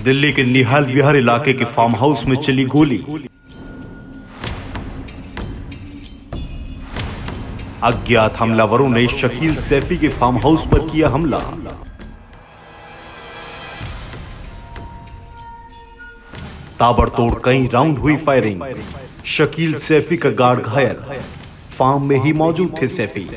दिल्ली के निहाल विहार इलाके के फार्म हाउस में चली गोली। अज्ञात हमलावरों ने शकील सैफी के फार्म हाउस पर किया हमला। ताबड़तोड़ कई राउंड हुई फायरिंग। शकील सैफी का गार्ड घायल, फार्म में ही मौजूद थे सैफी।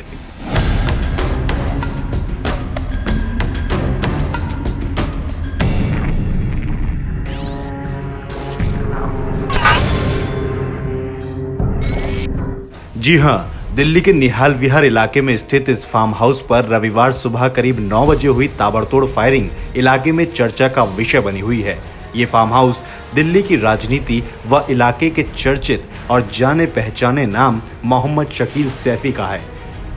जी हां, दिल्ली के निहाल विहार इलाके में स्थित इस फार्म हाउस पर रविवार सुबह करीब 9 बजे हुई ताबड़तोड़ फायरिंग इलाके में चर्चा का विषय बनी हुई है। ये फार्म हाउस दिल्ली की राजनीति व इलाके के चर्चित और जाने पहचाने नाम मोहम्मद शकील सैफी का है।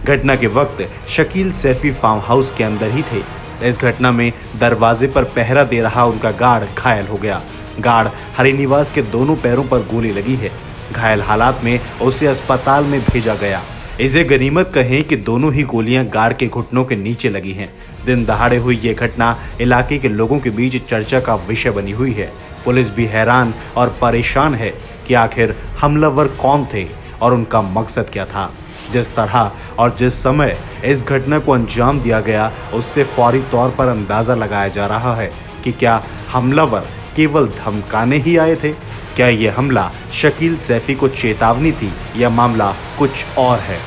घटना के वक्त शकील सैफी फार्म हाउस के अंदर ही थे। इस घटना में दरवाजे पर पहरा दे रहा उनका गार्ड घायल हो गया। गार्ड हरिनिवास के दोनों पैरों पर गोली लगी है। घायल हालात में उसे अस्पताल में भेजा गया। इसे गनीमत कहें कि दोनों ही गोलियां गार्ड के घुटनों के नीचे लगी हैं। दिन दहाड़े हुई ये घटना इलाके के लोगों के बीच चर्चा का विषय बनी हुई है। पुलिस भी हैरान और परेशान है कि आखिर हमलावर कौन थे और उनका मकसद क्या था। जिस तरह और जिस समय इस घटना को अंजाम दिया गया, उससे फौरी तौर पर अंदाजा लगाया जा रहा है कि क्या हमलावर केवल धमकाने ही आए थे। क्या यह हमला शकील सैफी को चेतावनी थी या मामला कुछ और है।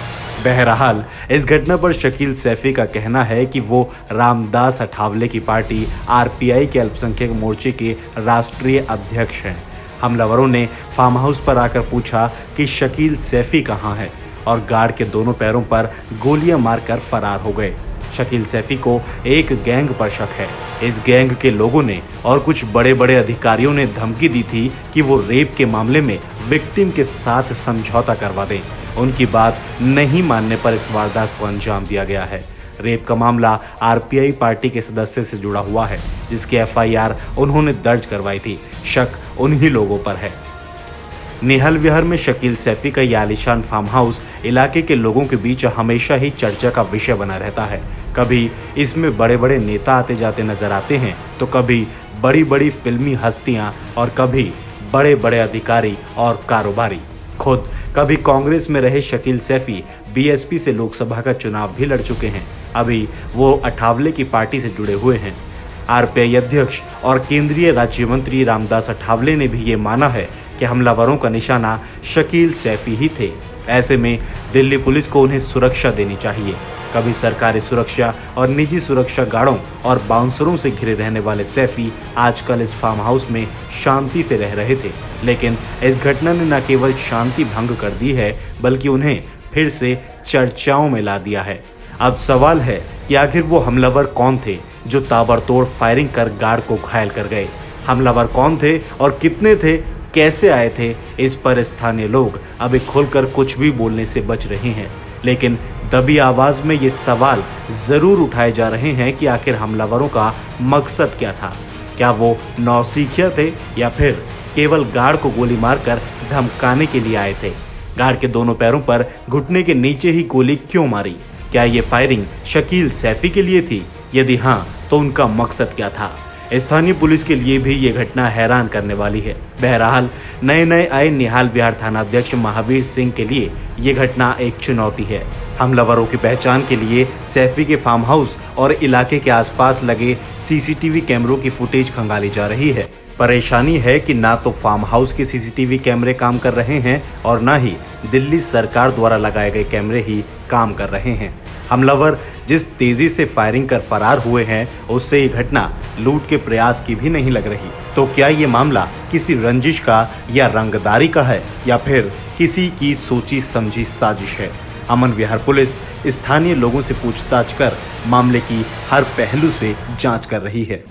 बहरहाल इस घटना पर शकील सैफी का कहना है कि वो रामदास अठावले की पार्टी आरपीआई के अल्पसंख्यक मोर्चे के राष्ट्रीय अध्यक्ष हैं। हमलावरों ने फार्म हाउस पर आकर पूछा कि शकील सैफी कहां है और गार्ड के दोनों पैरों पर गोलियां मारकर फरार हो गए। शकील सैफी को एक गैंग पर शक है। इस गैंग के लोगों ने और कुछ बड़े बड़े अधिकारियों ने धमकी दी थी कि वो रेप के मामले में विक्टिम के साथ समझौता करवा दें। उनकी बात नहीं मानने पर इस वारदात को अंजाम दिया गया है। रेप का मामला आरपीआई पार्टी के सदस्य से जुड़ा हुआ है, जिसकी एफआईआर उन्होंने दर्ज करवाई थी। शक उन्हीं लोगों पर है। निहाल विहार में शकील सैफी का यह आलीशान फार्म हाउस इलाके के लोगों के बीच हमेशा ही चर्चा का विषय बना रहता है। कभी इसमें बड़े बड़े नेता आते जाते नजर आते हैं, तो कभी बड़ी बड़ी फिल्मी हस्तियां और कभी बड़े बड़े अधिकारी और कारोबारी। खुद कभी कांग्रेस में रहे शकील सैफी बीएसपी से लोकसभा का चुनाव भी लड़ चुके हैं। अभी वो अठावले की पार्टी से जुड़े हुए हैं। आरपीआई अध्यक्ष और केंद्रीय राज्य मंत्री रामदास अठावले ने भी ये माना है कि हमलावरों का निशाना शकील सैफी ही थे। ऐसे में दिल्ली पुलिस को उन्हें सुरक्षा देनी चाहिए। कभी सरकारी सुरक्षा और निजी सुरक्षा गार्डों और बाउंसरों से घिरे रहने वाले सैफी आजकल इस फार्म हाउस में शांति से रह रहे थे, लेकिन इस घटना ने न केवल शांति भंग कर दी है, बल्कि उन्हें फिर से चर्चाओं में ला दिया है। अब सवाल है कि आखिर वो हमलावर कौन थे जो ताबड़तोड़ फायरिंग कर गार्ड को घायल कर गए। हमलावर कौन थे और कितने थे, कैसे आए थे, इस पर स्थानीय लोग अभी खुलकर कुछ भी बोलने से बच रहे हैं। लेकिन दबी आवाज में ये सवाल जरूर उठाए जा रहे हैं कि आखिर हमलावरों का मकसद क्या था। क्या वो नौसिखिया थे या फिर केवल गार्ड को गोली मारकर धमकाने के लिए आए थे। गार्ड के दोनों पैरों पर घुटने के नीचे ही गोली क्यों मारी। क्या ये फायरिंग शकील सैफी के लिए थी? यदि हाँ, तो उनका मकसद क्या था। स्थानीय पुलिस के लिए भी ये घटना हैरान करने वाली है। बहरहाल नए आए निहाल विहार थानाध्यक्ष महावीर सिंह के लिए ये घटना एक चुनौती है। हमलावरों की पहचान के लिए सैफी के फार्म हाउस और इलाके के आसपास लगे सीसीटीवी कैमरों की फुटेज खंगाली जा रही है। परेशानी है कि ना तो फार्म हाउस के सीसीटीवी कैमरे काम कर रहे हैं और ना ही दिल्ली सरकार द्वारा लगाए गए कैमरे ही काम कर रहे हैं। हमलावर जिस तेजी से फायरिंग कर फरार हुए हैं, उससे ये घटना लूट के प्रयास की भी नहीं लग रही। तो क्या ये मामला किसी रंजिश का या रंगदारी का है या फिर किसी की सोची समझी साजिश है? अमन विहार पुलिस स्थानीय लोगों से पूछताछ कर मामले की हर पहलू से जांच कर रही है।